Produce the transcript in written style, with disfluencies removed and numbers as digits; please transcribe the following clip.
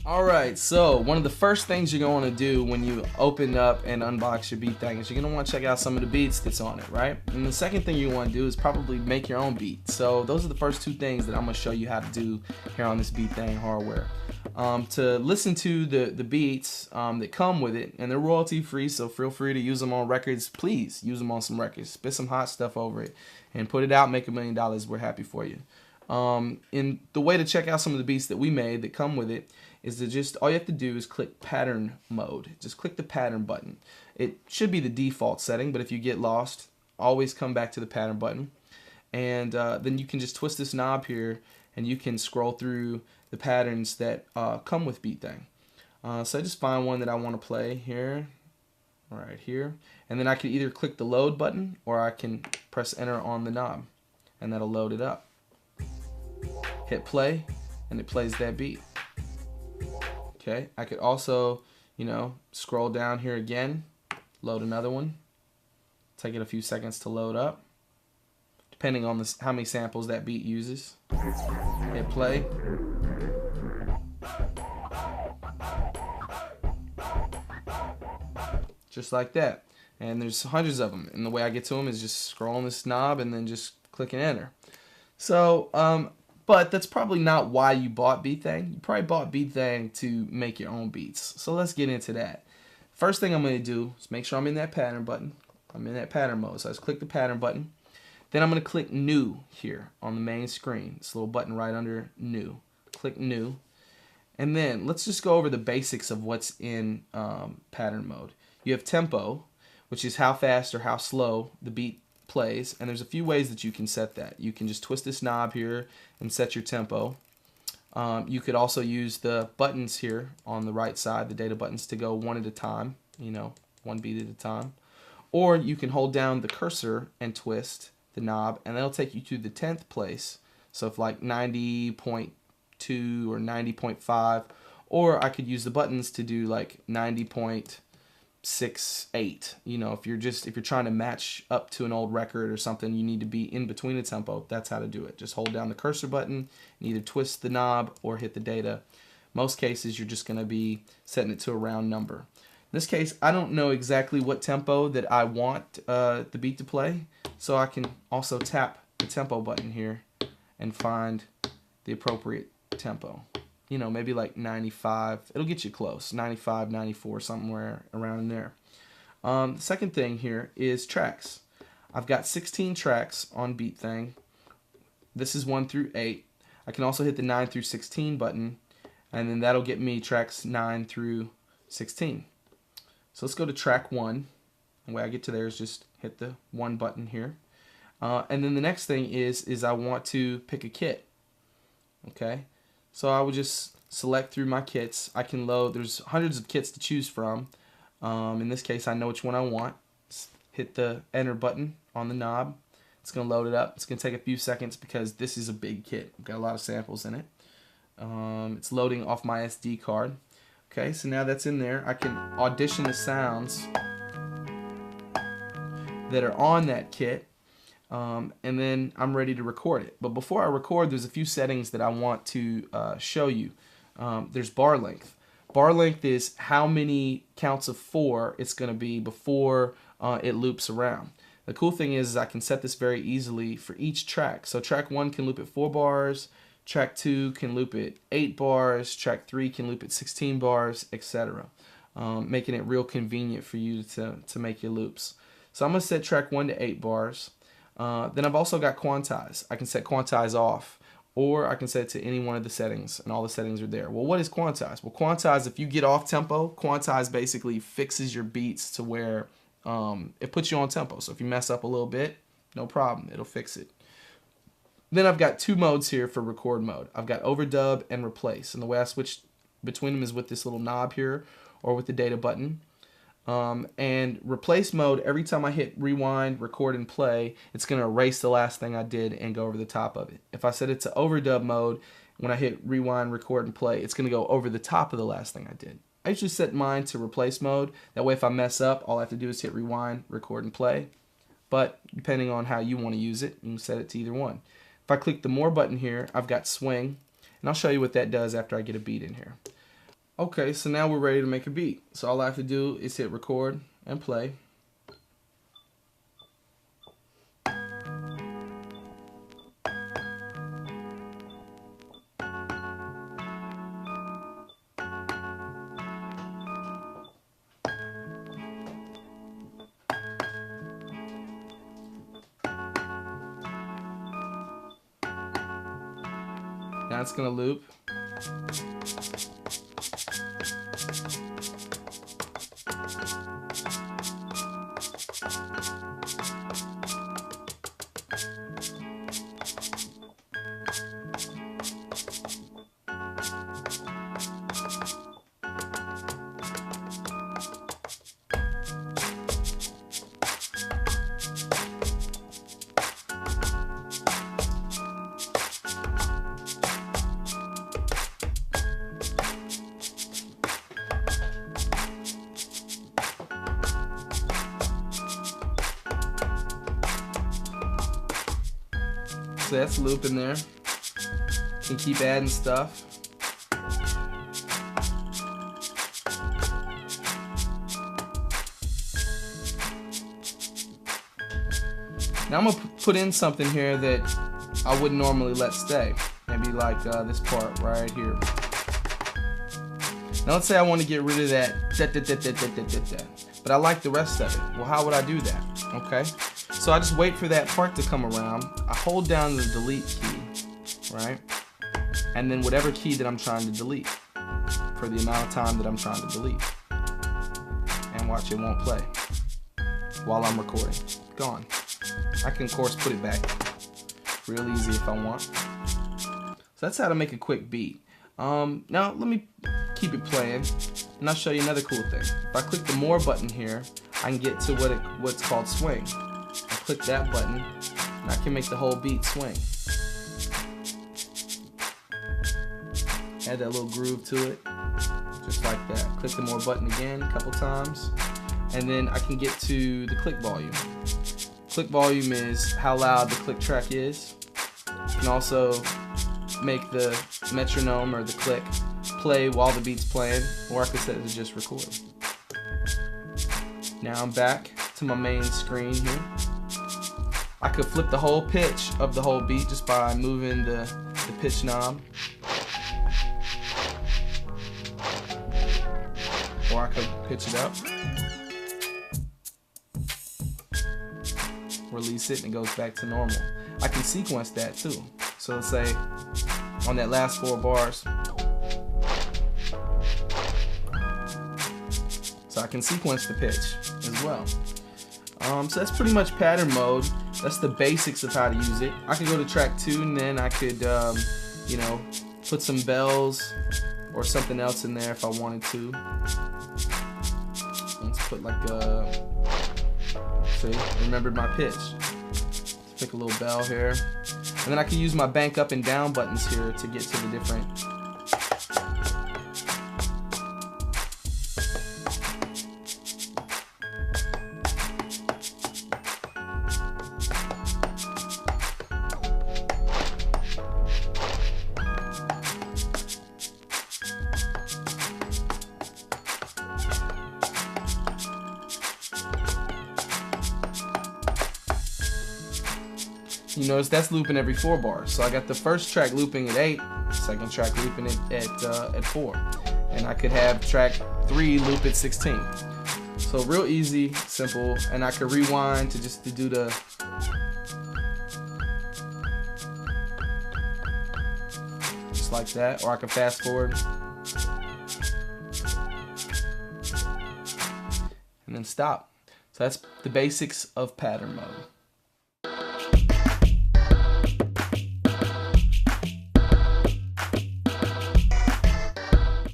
Alright, so one of the first things you're going to do when you open up and unbox your beat thing is you're going to want to check out some of the beats that's on it, right? And the second thing you want to do is probably make your own beat. So those are the first two things that I'm going to show you how to do here on this beat thing hardware. To listen to the beats that come with it, and they're royalty free, so feel free to use them on records. Please use them on some records. Spit some hot stuff over it and put it out, make $1 million. We're happy for you. And the way to check out some of the beats that we made that come with it is to just, all you have to do is click pattern mode. Just click the pattern button. It should be the default setting, but if you get lost, always come back to the pattern button. And then you can just twist this knob here and you can scroll through the patterns that come with Beat Thing. So I just find one that I want to play here, right here. And then I can either click the load button or I can press enter on the knob and that'll load it up. Hit play and it plays that beat. Okay, I could also, scroll down here again, load another one. Take it a few seconds to load up, depending on how many samples that beat uses. Hit play. Just like that. And there's hundreds of them. And the way I get to them is just scrolling this knob and then just clicking enter. So, but that's probably not why you bought Beat Thing. You probably bought Beat Thing to make your own beats. So let's get into that. First thing I'm going to do is make sure I'm in that pattern button. I'm in that pattern mode. So I just click the pattern button. Then I'm going to click New here on the main screen. This little button right under New. Click New. And then let's just go over the basics of what's in pattern mode. You have tempo, which is how fast or how slow the beat plays, and there's a few ways that you can set that. You can just twist this knob here and set your tempo. You could also use the buttons here on the right side, the data buttons, to go one at a time, one beat at a time. Or you can hold down the cursor and twist the knob, and that'll take you to the 10th place. So if like 90.2 or 90.5, or I could use the buttons to do like 90.68. If you're trying to match up to an old record or something, you need to be in between the tempo. That's how to do it. Just hold down the cursor button and either twist the knob or hit the data. Most cases you're just going to be setting it to a round number. In this case, I don't know exactly what tempo that I want the beat to play, so I can also tap the tempo button here and find the appropriate tempo. Maybe like 95. It'll get you close. 95, 94, somewhere around in there. The second thing here is tracks. I've got 16 tracks on Beat Thing. This is 1 through 8. I can also hit the 9 through 16 button, and then that'll get me tracks 9 through 16. So let's go to track 1. The way I get to there is just hit the 1 button here. And then the next thing is I want to pick a kit. Okay. So I would just select through my kits. I can load, there's hundreds of kits to choose from. In this case, I know which one I want. Just hit the enter button on the knob. It's going to load it up. It's going to take a few seconds because this is a big kit. I've got a lot of samples in it. It's loading off my SD card. Okay, so now that's in there. I can audition the sounds that are on that kit. And then I'm ready to record it. But before I record, there's a few settings that I want to show you. There's bar length. Bar length is how many counts of 4 it's going to be before it loops around. The cool thing is I can set this very easily for each track. So track 1 can loop at 4 bars, track 2 can loop at 8 bars, track 3 can loop at 16 bars, etc. Making it real convenient for you to make your loops. So I'm going to set track 1 to 8 bars. Then I've also got quantize. I can set quantize off, or I can set it to any one of the settings, and all the settings are there. Well, what is quantize? Well, quantize, if you get off tempo, quantize basically fixes your beats to where it puts you on tempo. So if you mess up a little bit, no problem, it'll fix it. Then I've got 2 modes here for record mode. I've got overdub and replace, and the way I switch between them is with this little knob here, or with the data button. And replace mode, every time I hit rewind, record, and play, it's going to erase the last thing I did and go over the top of it. If I set it to overdub mode, when I hit rewind, record, and play, it's going to go over the top of the last thing I did. I usually set mine to replace mode. That way if I mess up, all I have to do is hit rewind, record, and play. But depending on how you want to use it, you can set it to either one. If I click the more button here, I've got swing, and I'll show you what that does after I get a beat in here. Okay, so now we're ready to make a beat. So all I have to do is hit record and play. Now it's gonna loop. So that's looping there. You can keep adding stuff. Now I'm gonna put in something here that I wouldn't normally let stay. Maybe like this part right here. Now let's say I want to get rid of that, but I like the rest of it. Well, how would I do that? Okay. So I just wait for that part to come around. I hold down the delete key, right? And then whatever key that I'm trying to delete for the amount of time that I'm trying to delete. And watch, it won't play while I'm recording. Gone. I can, of course, put it back real easy if I want. So that's how to make a quick beat. Now let me keep it playing, and I'll show you another cool thing. If I click the more button here, I can get to what's called swing. I click that button, and I can make the whole beat swing. Add that little groove to it, just like that. Click the more button again a couple times, and then I can get to the click volume. Click volume is how loud the click track is. You can also make the metronome or the click play while the beat's playing, or I could set it to just record. Now I'm back to my main screen here. I could flip the whole pitch of the whole beat just by moving the pitch knob. Or I could pitch it up. Release it and it goes back to normal. I can sequence that too. So let's say on that last 4 bars. So I can sequence the pitch as well. So that's pretty much pattern mode. That's the basics of how to use it. I could go to track 2 and then I could, you know, put some bells or something else in there if I wanted to. Let's put like a, see, remembered my pitch. Let's pick a little bell here. And then I can use my bank up and down buttons here to get to the different. You notice that's looping every 4 bars. So I got the first track looping at 8, second track looping at 4. And I could have track 3 loop at 16. So real easy, simple, and I could rewind to do the just like that, or I can fast forward and then stop. So that's the basics of pattern mode.